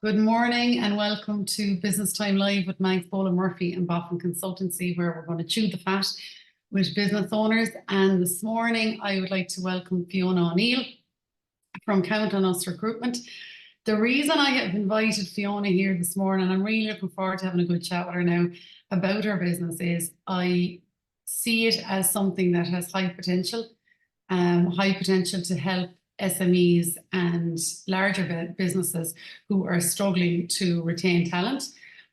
Good morning and welcome to Business Time Live with Mags Bowler Murphy and Boffin Consultancy, where we're going to chew the fat with business owners. And this morning, I would like to welcome Fiona O'Neill from Count On Us Recruitment. The reason I have invited Fiona here this morning, I'm really looking forward to having a good chat with her now about her business, is I see it as something that has high potential to help SMEs and larger businesses who are struggling to retain talent,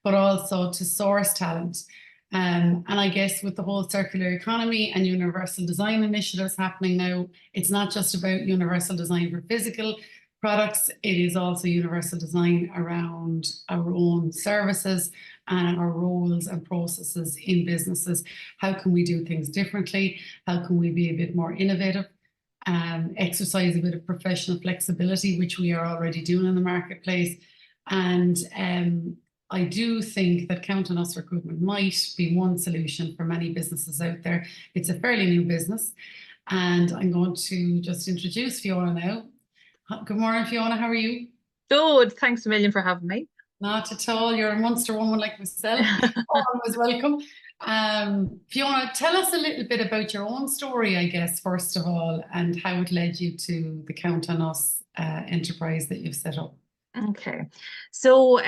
but also to source talent. And I guess with the whole circular economy and universal design initiatives happening now, it's not just about universal design for physical products, it is also universal design around our own services and our roles and processes in businesses. How can we do things differently? How can we be a bit more innovative? Exercise a bit of professional flexibility, which we are already doing in the marketplace. And I do think that Count On Us Recruitment might be one solution for many businesses out there. It's a fairly new business. And I'm going to just introduce Fiona now. Good morning, Fiona. How are you? Good. Thanks a million for having me. Not at all. You're a Munster woman like myself. Always welcome. Fiona, tell us a little bit about your own story, I guess, first of all, and how it led you to the Count On Us enterprise that you've set up. Okay. So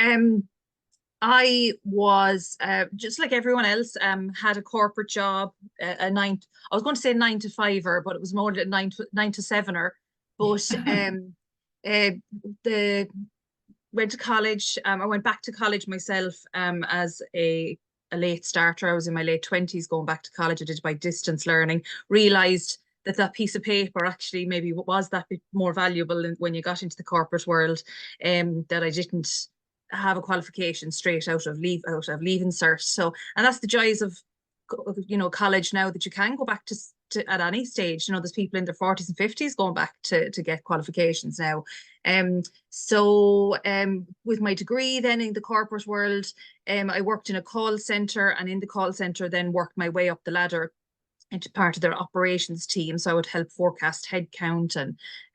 I was just like everyone else, had a corporate job, I was going to say 9 to 5er, but it was more than 9 to 7er. But went to college. I went back to college myself as a late starter. I was in my late 20s going back to college. I did it by distance learning, realized that piece of paper actually maybe was that bit more valuable when you got into the corporate world, that I didn't have a qualification straight out of leaving cert. So, and that's the joys of, college now, that you can go back to at any stage. There's people in their 40s and 50s going back to get qualifications now. So with my degree then in the corporate world, I worked in a call center, and in the call center then worked my way up the ladder into part of their operations team. So I would help forecast headcount,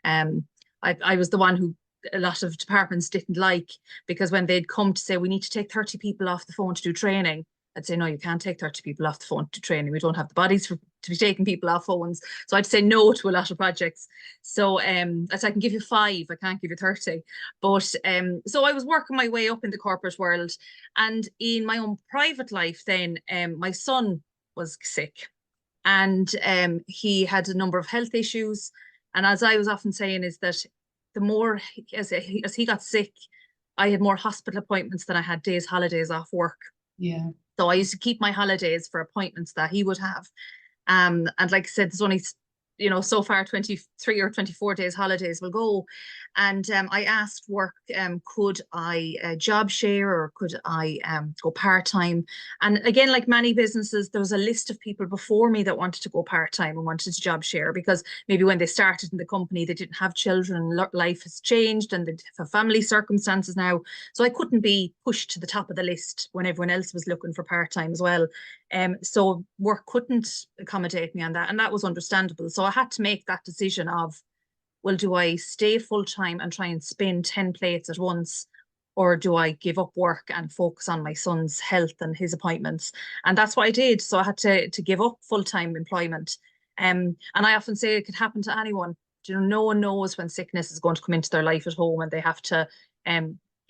and I was the one who a lot of departments didn't like, because when they'd come to say, we need to take 30 people off the phone to do training, I'd say, no, you can't take 30 people off the phone to training. We don't have the bodies to be taking people off phones. So I'd say no to a lot of projects. So I can give you 5, I can't give you 30. But so I was working my way up in the corporate world. And in my own private life then, my son was sick, and he had a number of health issues. And as I was often saying, is that the more, as he got sick, I had more hospital appointments than I had days holidays off work. Yeah. So I used to keep my holidays for appointments that he would have. And like I said, there's only, so far 23 or 24 days holidays will go. And I asked work, could I job share, or could I go part-time? And again, like many businesses, there was a list of people before me that wanted to go part-time and wanted to job share, because maybe when they started in the company, they didn't have children, and life has changed, and they have family circumstances now. So I couldn't be pushed to the top of the list when everyone else was looking for part-time as well. So work couldn't accommodate me on that, and that was understandable. So I had to make that decision of, well, do I stay full-time and try and spin 10 plates at once, or do I give up work and focus on my son's health and his appointments? And that's what I did. So I had to give up full-time employment. And I often say it could happen to anyone. No one knows when sickness is going to come into their life at home, and they have to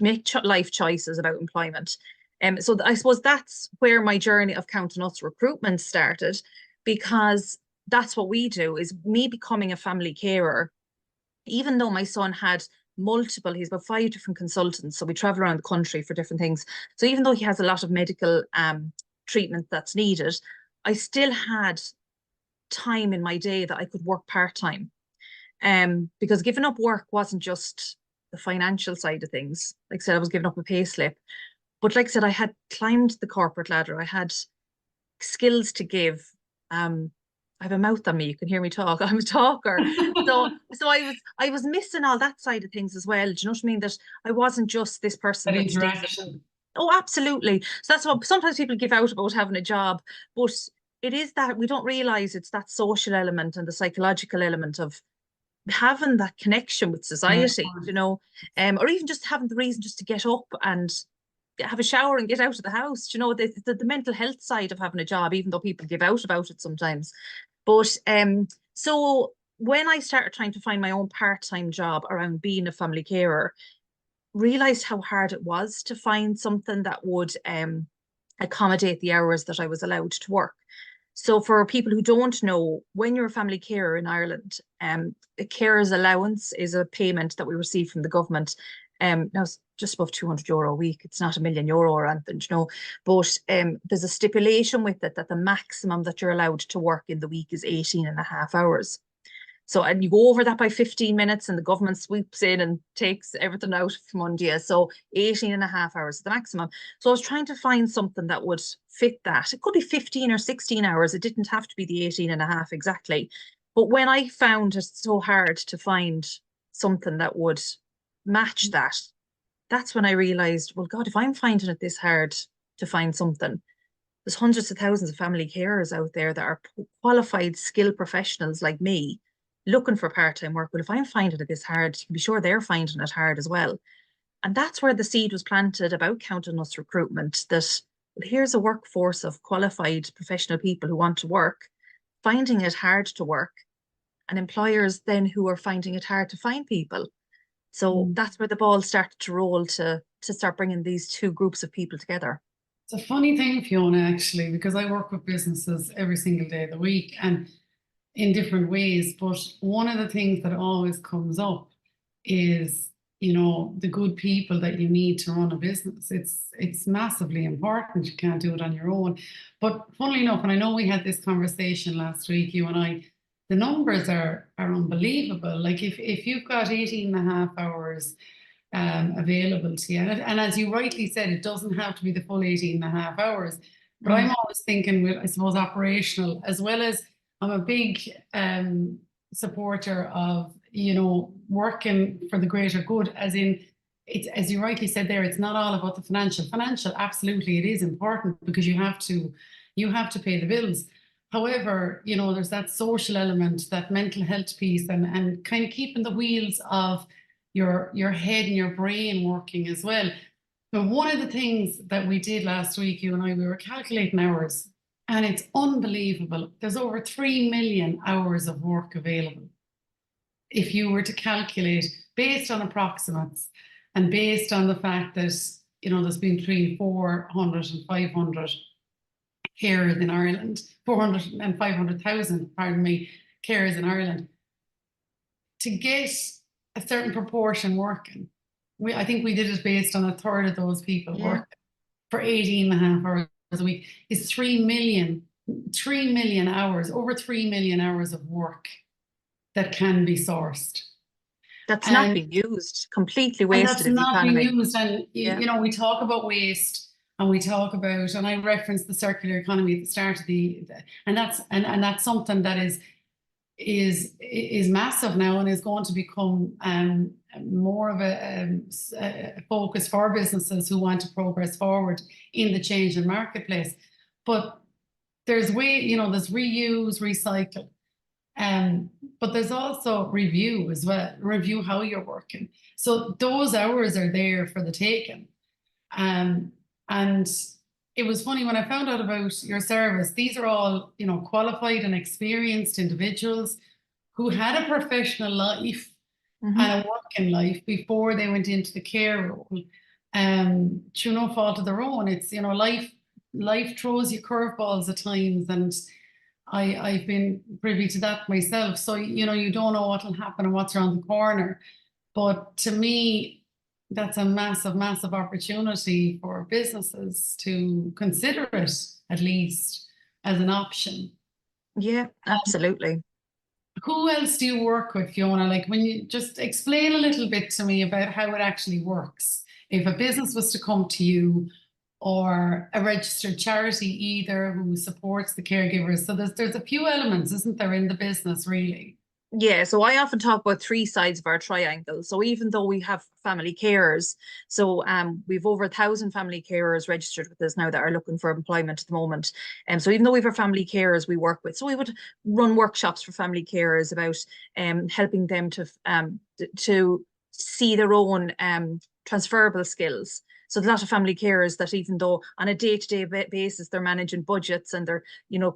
make life choices about employment. So I suppose that's where my journey of Count On Us Recruitment started, because that's what we do, is me becoming a family carer. Even though my son had he's about 5 different consultants, so we travel around the country for different things. So even though he has a lot of medical treatment that's needed, I still had time in my day that I could work part-time. Because giving up work wasn't just the financial side of things. Like I said, I was giving up a pay slip. But like I said, I had climbed the corporate ladder. I had skills to give. I have a mouth on me. You can hear me talk. I'm a talker. So I was missing all that side of things as well. Do you know what I mean? That I wasn't just this person. That interaction. Oh, absolutely. So that's what sometimes people give out about having a job, but it is that we don't realize it's that social element and the psychological element of having that connection with society, course. you know, or even just having the reason just to get up and have a shower and get out of the house. You know, the mental health side of having a job, even though people give out about it sometimes. But so when I started trying to find my own part-time job around being a family carer, realized how hard it was to find something that would accommodate the hours that I was allowed to work. So for people who don't know, when you're a family carer in Ireland, a carer's allowance is a payment that we receive from the government. Now it's just above €200 a week. It's not €1,000,000 or anything, you know, but there's a stipulation with it that the maximum that you're allowed to work in the week is 18 and a half hours. So, and you go over that by 15 minutes and the government sweeps in and takes everything out from under you. So 18 and a half hours is the maximum. So I was trying to find something that would fit that. It could be 15 or 16 hours. It didn't have to be the 18 and a half exactly. But when I found it so hard to find something that would match that, that's when I realized, well, God, if I'm finding it this hard to find something, there's hundreds of thousands of family carers out there that are qualified, skilled professionals like me looking for part-time work. Well, if I'm finding it this hard, you can be sure they're finding it hard as well. And that's where the seed was planted about Count On Us Recruitment, that well, here's a workforce of qualified professional people who want to work, finding it hard to work, and employers then who are finding it hard to find people. So that's where the ball started to roll to start bringing these two groups of people together. It's a funny thing, Fiona, actually, because I work with businesses every single day of the week and in different ways. But one of the things that always comes up is, you know, the good people that you need to run a business. It's massively important. You can't do it on your own. But funnily enough, and I know we had this conversation last week, you and I, the numbers are unbelievable. Like if you've got 18 and a half hours available to you, and as you rightly said, it doesn't have to be the full 18 and a half hours. But I'm always thinking with, I suppose, operational, as well as I'm a big supporter of, you know, working for the greater good, as in, it's, as you rightly said there, it's not all about the financial. Financial, absolutely, it is important because you have to pay the bills. However, you know, there's that social element, that mental health piece, and kind of keeping the wheels of your head and your brain working as well. But one of the things that we did last week, you and I, we were calculating hours, and it's unbelievable. There's over 3 million hours of work available. If you were to calculate based on approximates and based on the fact that, you know, there's been between 400 and 500 carers in Ireland, 400 and 500,000, pardon me, carers in Ireland, to get a certain proportion working, I think we did it based on a third of those people working for 18 and a half hours a week, is 3 million hours, over 3 million hours of work that can be sourced. That's not being used, completely wasted in the economy. And that's not being used. And, you know, we talk about waste and we talk about, and I referenced the circular economy at the start of and that's something that is massive now and is going to become more of a focus for businesses who want to progress forward in the change in marketplace. But there's there's reuse, recycle, but there's also review as well. Review how you're working. So those hours are there for the taking. And it was funny when I found out about your service. These are all, you know, qualified and experienced individuals who had a professional life and a working life before they went into the care role. Through no fault of their own. It's, you know, life throws you curveballs at times, and I've been privy to that myself. So, you know, you don't know what will happen and what's around the corner. But to me, that's a massive, massive opportunity for businesses to consider it, at least, as an option. Yeah, absolutely. Who else do you work with, Fiona? Like, when you just explain a little bit to me about how it actually works. If a business was to come to you, or a registered charity either, who supports the caregivers. So there's a few elements, isn't there, in the business, really? Yeah, so I often talk about three sides of our triangle. So even though we have family carers, so we've over 1,000 family carers registered with us now that are looking for employment at the moment. And so even though we have our family carers we work with, so we would run workshops for family carers about helping them to see their own transferable skills. So there's a lot of family carers that even though on a day-to-day basis they're managing budgets and they're,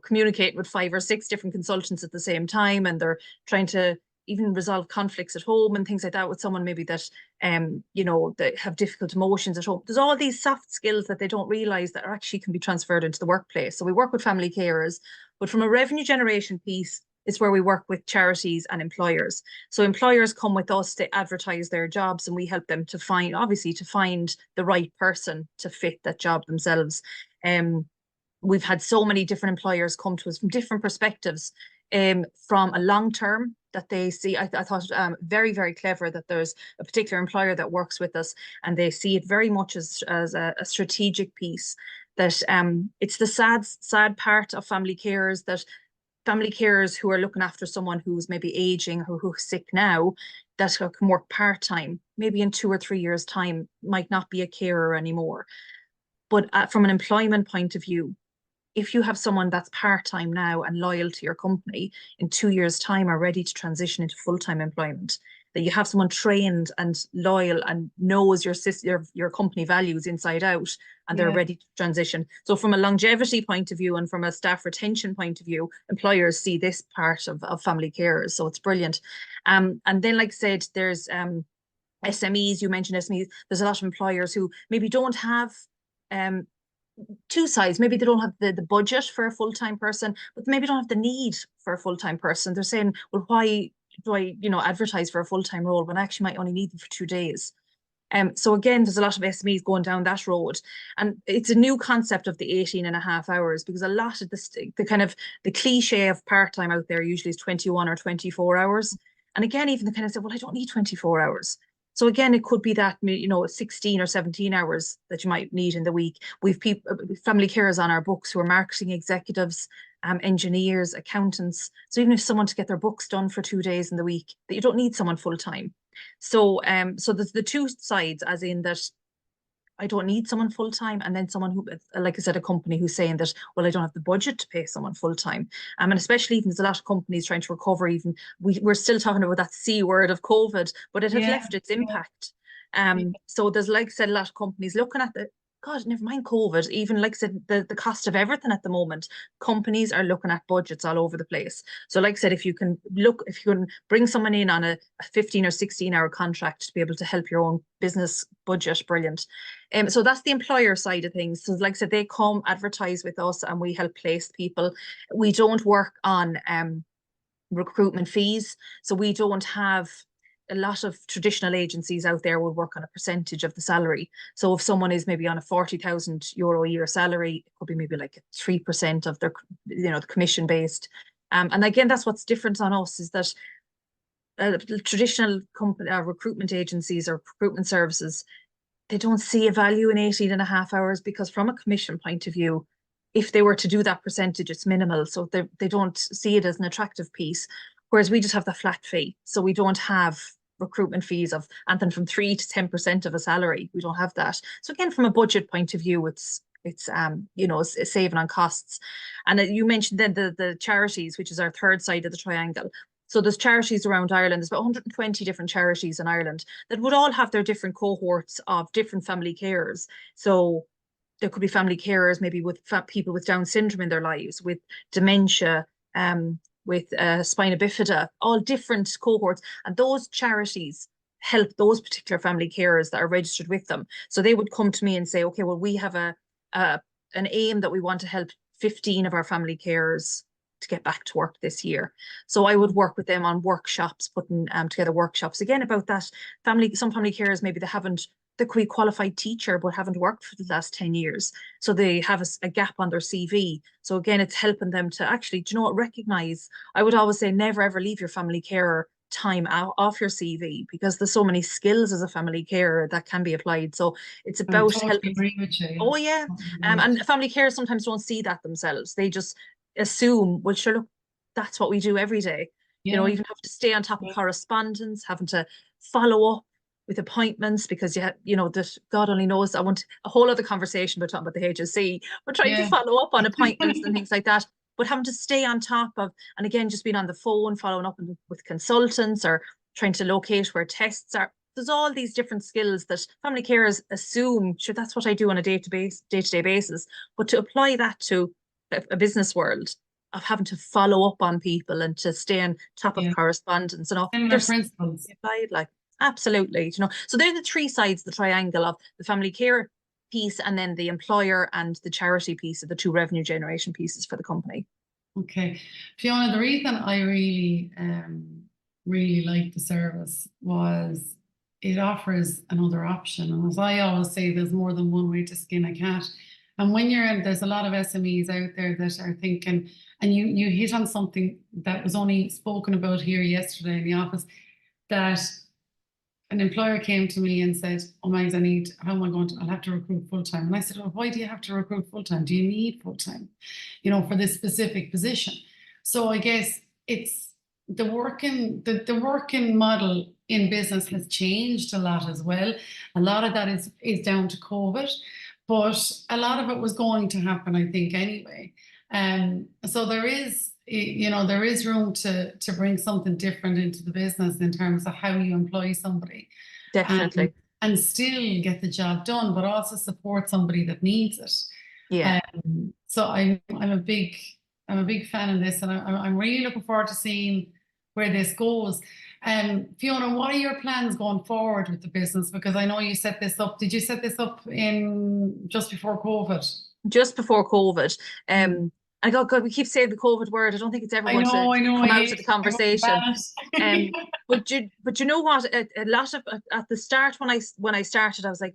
communicating with 5 or 6 different consultants at the same time, and they're trying to even resolve conflicts at home and things like that with someone maybe that that have difficult emotions at home. There's all these soft skills that they don't realize that actually can be transferred into the workplace. So we work with family carers, but from a revenue generation piece, it's where we work with charities and employers. So employers come with us to advertise their jobs, and we help them to find the right person to fit that job themselves. We've had so many different employers come to us from different perspectives, from a long term that they see. I thought very, very clever that there's a particular employer that works with us, and they see it very much as a strategic piece, that it's the sad part of family carers, that family carers who are looking after someone who's maybe aging or who's sick now, that can work part-time, maybe in 2 or 3 years' time, might not be a carer anymore. But from an employment point of view, if you have someone that's part-time now and loyal to your company, in 2 years' time are ready to transition into full-time employment, that you have someone trained and loyal and knows your company values inside out, and they're ready to transition. So from a longevity point of view and from a staff retention point of view, employers see this part of family carers. So it's brilliant. And then, like I said, there's SMEs, you mentioned SMEs. There's a lot of employers who maybe don't have two sides. Maybe they don't have the budget for a full-time person, but maybe don't have the need for a full-time person. They're saying, well, why do I, advertise for a full-time role when I actually might only need them for 2 days? So again, there's a lot of SMEs going down that road, and it's a new concept of the 18.5 hours, because a lot of the cliche of part-time out there usually is 21 or 24 hours. And again, even the kind of say, well, I don't need 24 hours. So again, it could be that, 16 or 17 hours that you might need in the week. We've family carers on our books who are marketing executives, engineers, accountants. So even if someone to get their books done for 2 days in the week, that you don't need someone full time. So there's the two sides, as in that I don't need someone full time, and then someone who, like I said, a company who's saying that, well, I don't have the budget to pay someone full time. And especially even there's a lot of companies trying to recover. Even we're still talking about that C word of COVID, but it has left its impact. So there's, like I said, a lot of companies looking at God, never mind COVID, even like I said, the cost of everything at the moment, companies are looking at budgets all over the place. So like I said, if you can bring someone in on a 15 or 16-hour contract to be able to help your own business budget, brilliant. So that's the employer side of things. So like I said, they come advertise with us and we help place people. We don't work on recruitment fees. So we don't have, a lot of traditional agencies out there will work on a percentage of the salary. So if someone is maybe on a 40,000 euro a year salary, it could be maybe like 3% of their, the commission based. And again, that's what's different on us, is that traditional company recruitment agencies or recruitment services, they don't see a value in 18.5 hours, because from a commission point of view, if they were to do that percentage, it's minimal. So they don't see it as an attractive piece. Whereas we just have the flat fee. So we don't have recruitment fees of anything from 3 to 10% of a salary. We don't have that. So again, from a budget point of view, it's saving on costs. And you mentioned then the charities, which is our third side of the triangle. So there's charities around Ireland. There's about 120 different charities in Ireland that would all have their different cohorts of different family carers. So there could be family carers maybe with people with Down syndrome in their lives, with dementia, with spina bifida, all different cohorts. And those charities help those particular family carers that are registered with them. So they would come to me and say, okay, well, we have an aim that we want to help 15 of our family carers to get back to work this year. So I would work with them on workshops, putting together workshops again about that. Some family carers, maybe they could be a qualified teacher but haven't worked for the last 10 years. So they have a gap on their CV. So again, it's helping them to actually, recognize. I would always say never ever leave your family carer time off your CV, because there's so many skills as a family carer that can be applied. So it's about helping. Agree with you. Oh yeah. And family carers sometimes don't see that themselves. They just assume, well, sure, look, that's what we do every day. you know, Yeah. even have to stay on top of Yeah. correspondence, having to follow up with appointments because you know, that God only knows. I want a whole other conversation about talking about the HSC, but trying to Yeah. follow up on appointments and things like that. But having to stay on top of, and again, just being on the phone, following up with consultants or trying to locate where tests are. There's all these different skills that family carers assume, sure, that's what I do on a day-to-day basis. But to apply that to a business world of having to follow up on people and to stay on top of Yeah. correspondence and all, Similar there's principles. applied, like, absolutely, you know. So they're the three sides, the triangle of the family care piece and then the employer and the charity piece of the two revenue generation pieces for the company. Okay. Fiona, the reason I really liked the service was it offers another option. And as I always say, there's more than one way to skin a cat. And when you're in, there's a lot of SMEs out there that are thinking, and you hit on something that was only spoken about here yesterday in the office, that an employer came to me and said, oh my, how am I going to, I'll have to recruit full time. And I said, well, why do you have to recruit full time? Do you need full time, you know, for this specific position? So I guess it's the working model in business has changed a lot as well. A lot of that is down to COVID, but a lot of it was going to happen, I think, anyway. So there is, you know, there is room to bring something different into the business in terms of how you employ somebody. Definitely. And still get the job done, but also support somebody that needs it. Yeah. So I'm a big fan of this, and I'm really looking forward to seeing where this goes. Fiona, what are your plans going forward with the business? Because I know you set this up. Did you set this up in just before COVID? Just before COVID. And God, we keep saying the COVID word. I don't think it's ever going to come out of the conversation. But you know what? A lot of at the start when I started, I was like,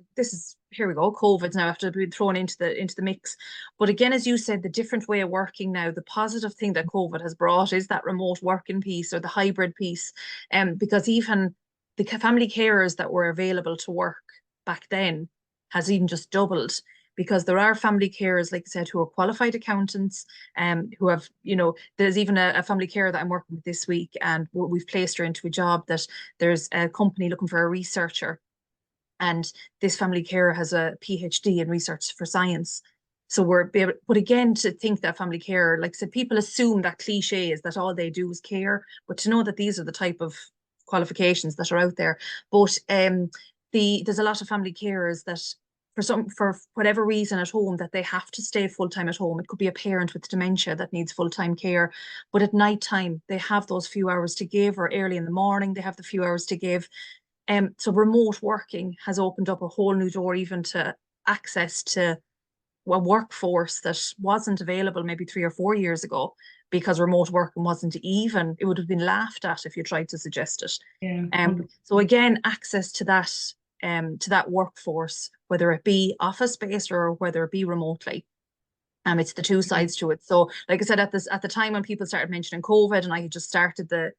here we go, COVID's now after being thrown into the mix. But again, as you said, the different way of working now, the positive thing that COVID has brought is that remote working piece or the hybrid piece. Because even the family carers that were available to work back then has even just doubled. Because there are family carers, like I said, who are qualified accountants, who have, you know, there's even a family carer that I'm working with this week, and we've placed her into a job that there's a company looking for a researcher, and this family carer has a PhD in research for science. So but again, to think that family care, like I said, people assume that cliche is that all they do is care, but to know that these are the type of qualifications that are out there. But there's a lot of family carers that for whatever reason at home that they have to stay full-time at home. It could be a parent with dementia that needs full-time care, but at night time they have those few hours to give, or early in the morning they have the few hours to give. So remote working has opened up a whole new door even to access to a workforce that wasn't available maybe 3 or 4 years ago, because remote working wasn't even, it would have been laughed at if you tried to suggest it. Yeah. So again, access to that workforce, whether it be office-based or whether it be remotely. It's the two sides to it. So like I said, at the time when people started mentioning COVID and I had just started the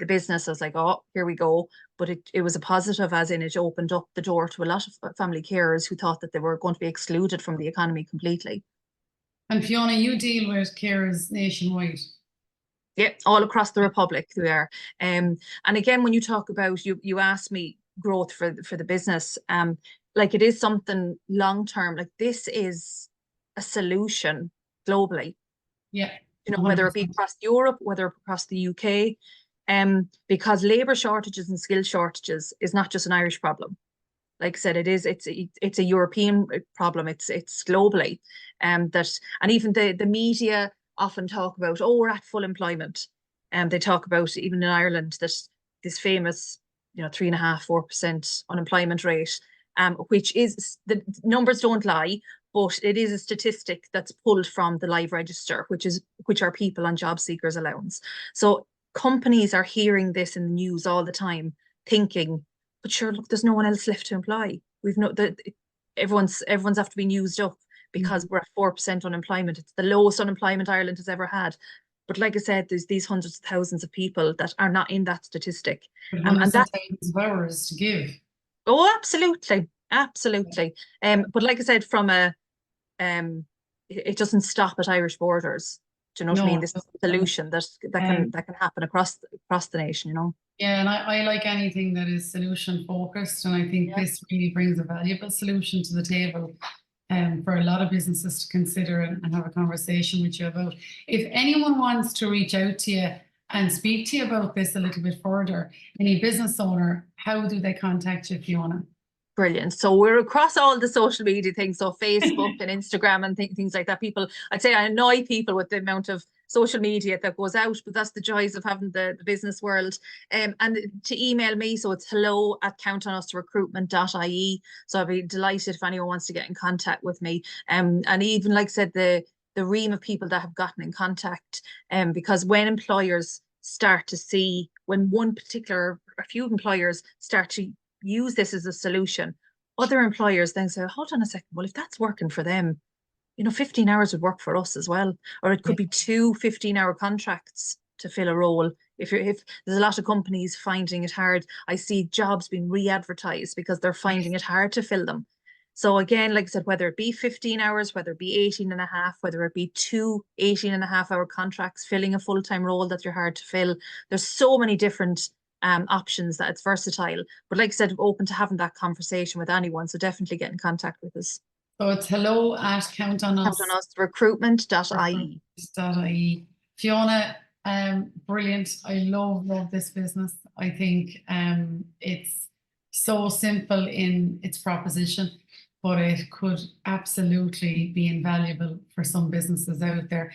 business, I was like, oh, here we go. But it was a positive, as in it opened up the door to a lot of family carers who thought that they were going to be excluded from the economy completely. And Fiona, you deal with carers nationwide. Yeah, all across the Republic we are. And again, when you talk about, you asked me growth for the business, like it is something long term. Like this is a solution globally. Yeah. You know, whether it be across Europe, whether across the UK, because labour shortages and skill shortages is not just an Irish problem. Like I said, it's a European problem. It's globally, and even the media often talk about, oh, we're at full employment, and they talk about even in Ireland that this famous, 3.5-4% unemployment rate, which is, the numbers don't lie, but it is a statistic that's pulled from the live register, which are people on job seekers allowance. So companies are hearing this in the news all the time, thinking, but sure, look, there's no one else left to employ. Everyone's after being used up because we're at 4% unemployment. It's the lowest unemployment Ireland has ever had. But like I said, there's these hundreds of thousands of people that are not in that statistic. And that's hours to give. Oh, absolutely. But like I said, it doesn't stop at Irish borders. Do you know what I No, mean? This is a solution that can happen across the nation, you know. yeah, and I like anything that is solution focused, and I think Yeah. this really brings a valuable solution to the table for a lot of businesses to consider and have a conversation with you about. If anyone wants to reach out to you and speak to you about this a little bit further, any business owner, how do they contact you, Fiona? Brilliant. So we're across all the social media things, so Facebook and Instagram and things like that. People, I'd say I annoy people with the amount of social media that goes out, but that's the joys of having the business world. And to email me, so it's hello@countonusrecruitment.ie. So I'd be delighted if anyone wants to get in contact with me. And even like I said, the ream of people that have gotten in contact, because when employers start to see, when a few employers start to use this as a solution, other employers then say, hold on a second, well, if that's working for them, 15 hours would work for us as well. Or it could be 2 15-hour contracts to fill a role. If there's a lot of companies finding it hard, I see jobs being re-advertised because they're finding it hard to fill them. So again, like I said, whether it be 15 hours, whether it be 18 and a half, whether it be 2 18-and-a-half-hour contracts, filling a full-time role that you're hard to fill, there's so many different options that it's versatile. But like I said, open to having that conversation with anyone. So definitely get in contact with us. So it's countonusrecruitment.ie. Fiona, brilliant. I love this business. I think it's so simple in its proposition, but it could absolutely be invaluable for some businesses out there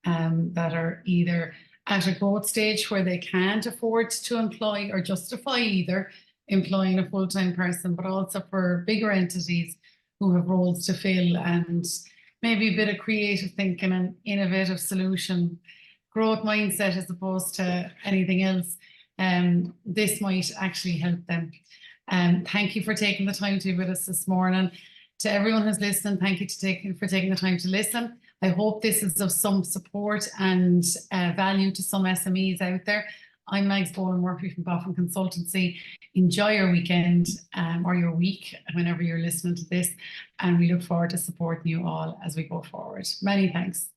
that are either at a growth stage where they can't afford to employ or justify either employing a full-time person, but also for bigger entities who have roles to fill and maybe a bit of creative thinking and innovative solution, growth mindset as opposed to anything else. This might actually help them. Thank you for taking the time to be with us this morning. To everyone who's listening, thank you for taking the time to listen. I hope this is of some support and value to some SMEs out there. I'm Meg Boland-Murphy from Boffin Consultancy. Enjoy your weekend or your week whenever you're listening to this, and we look forward to supporting you all as we go forward. Many thanks.